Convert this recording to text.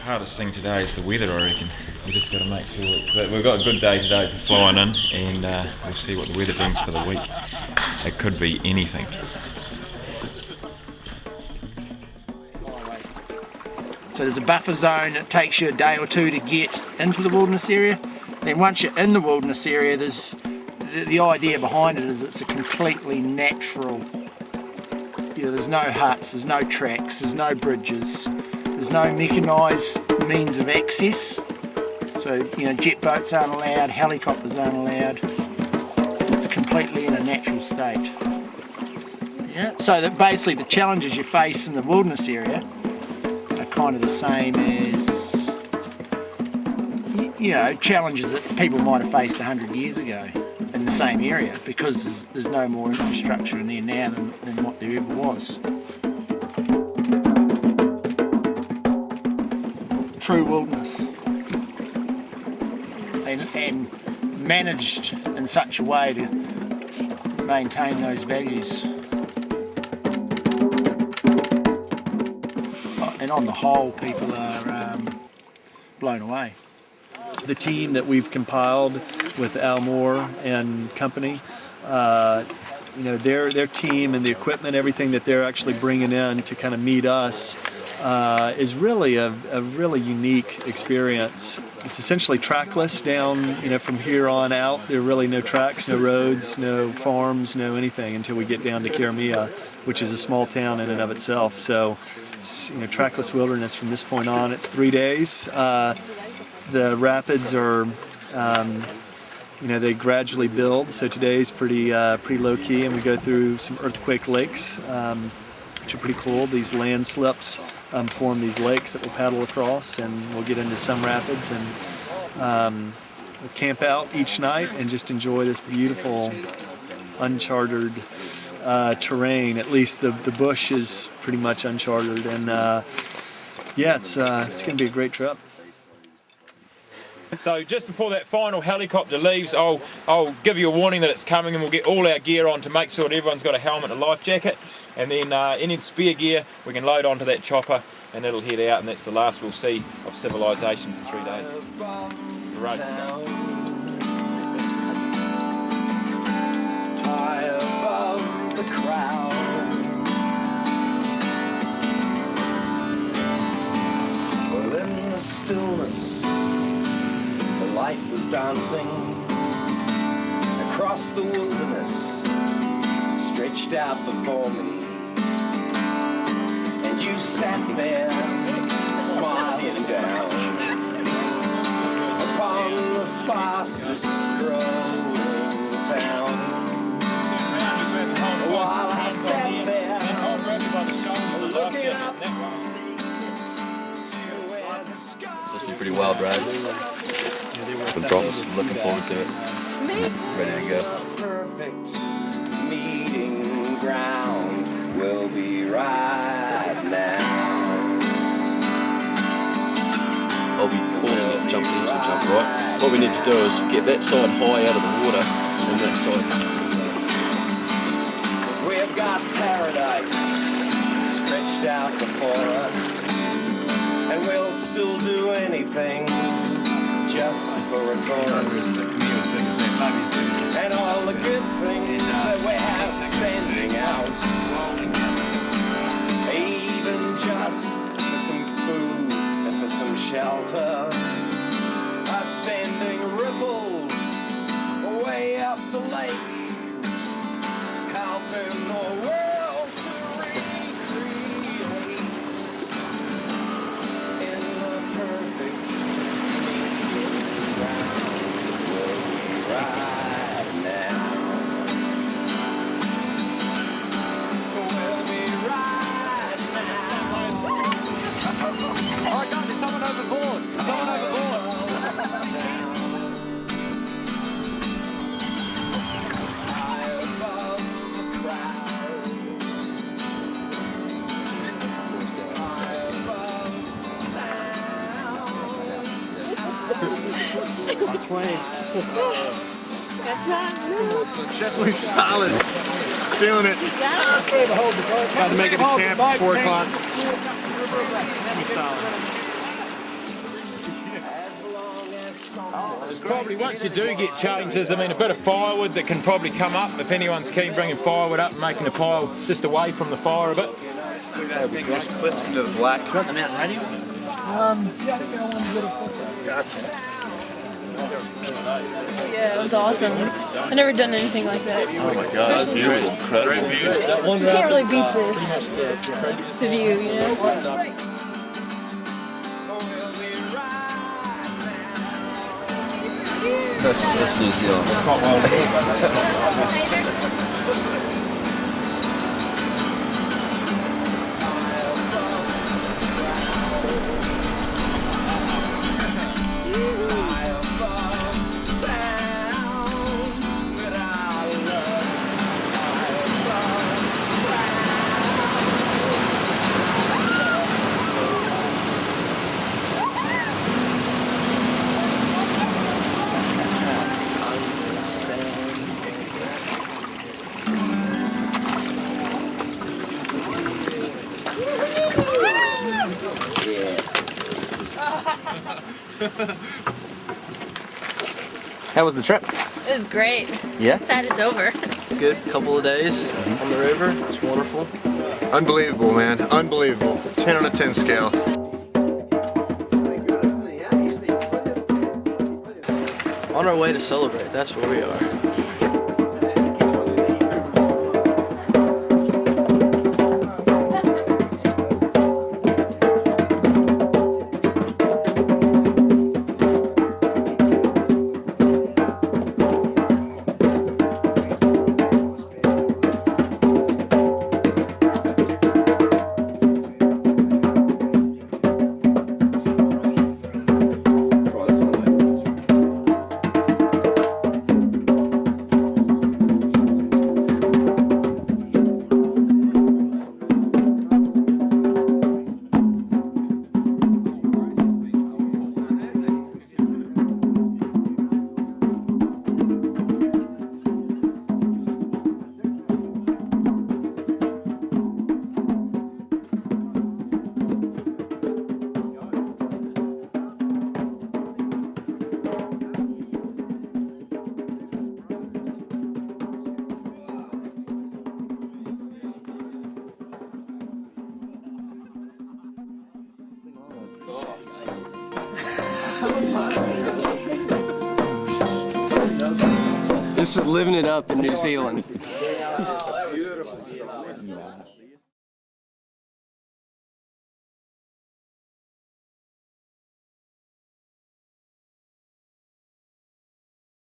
hardest thing today is the weather, I reckon. We just got to make sure that we've got a good day today for flying in, and we'll see what the weather brings for the week. It could be anything. So there's a buffer zone. It takes you a day or two to get into the wilderness area. Then once you're in the wilderness area, there's the idea behind it is it's a completely natural. There's no huts, there's no tracks, there's no bridges, there's no mechanised means of access. So jet boats aren't allowed, helicopters aren't allowed. It's completely in a natural state. Yeah. So that basically the challenges you face in the wilderness area are kind of the same as challenges that people might have faced 100 years ago in the same area, because there's no more infrastructure in there now than what there ever was. True wilderness, and managed in such a way to maintain those values. And on the whole, people are blown away. The team that we've compiled with Al Moore and company, their team and the equipment, everything that they're actually bringing in to kind of meet us is really a really unique experience. It's essentially trackless down, from here on out. There are really no tracks, no roads, no farms, no anything until we get down to Karamea, which is a small town in and of itself. So it's trackless wilderness from this point on. It's 3 days. The rapids are, they gradually build. So today's pretty low key, and we go through some earthquake lakes, which are pretty cool. These landslips form these lakes that we'll paddle across, and we'll get into some rapids, and we'll camp out each night and just enjoy this beautiful, uncharted terrain. At least the bush is pretty much uncharted, and it's going to be a great trip. So just before that final helicopter leaves, I'll give you a warning that it's coming, and we'll get all our gear on to make sure that everyone's got a helmet and a life jacket, and then any spare gear we can load onto that chopper, and it'll head out, and that's the last we'll see of civilization for 3 days. The road starts. High above the crowd, well, in the stillness, the light was dancing across the wilderness, stretched out before me, and you sat there smiling down upon the fastest growing town, while I sat there looking up to where the sky. It's supposed to be a pretty wild ride. The drops, looking forward to it. Ready to go. Perfect meeting ground will be right now. I'll be calling it jumping into a jump right. What we need to do is get that side high out of the water and that side. We've got paradise stretched out before us, and we'll still do anything just for a chorus, and all the good things that we have sending out, even just for some food and for some shelter, are sending ripples way up the lake, helping the world to recreate in the perfect right now. We'll be right now. Oh, God, there's someone overboard. Someone overboard. High above the crowd. High above town. Which way? That's not It's definitely solid. Feeling it. Got to make it to camp at 4 o'clock. Solid. Probably once you do get changes, I mean, a bit of firewood that can probably come up if anyone's keen, bringing firewood up and making a pile just away from the fire a bit. Just clips into the black. Do you want the mountain radio? Yeah, it was awesome. I've never done anything like that. Oh my god, that's beautiful. Incredible. You can't really beat this. The view, you know? That's New Zealand. How was the trip? It was great. Yeah? I'm sad it's over. Good couple of days on the river. It's wonderful. Unbelievable, man. Unbelievable. 10 on a 10 scale. On our way to celebrate. That's where we are. This is living it up in New Zealand.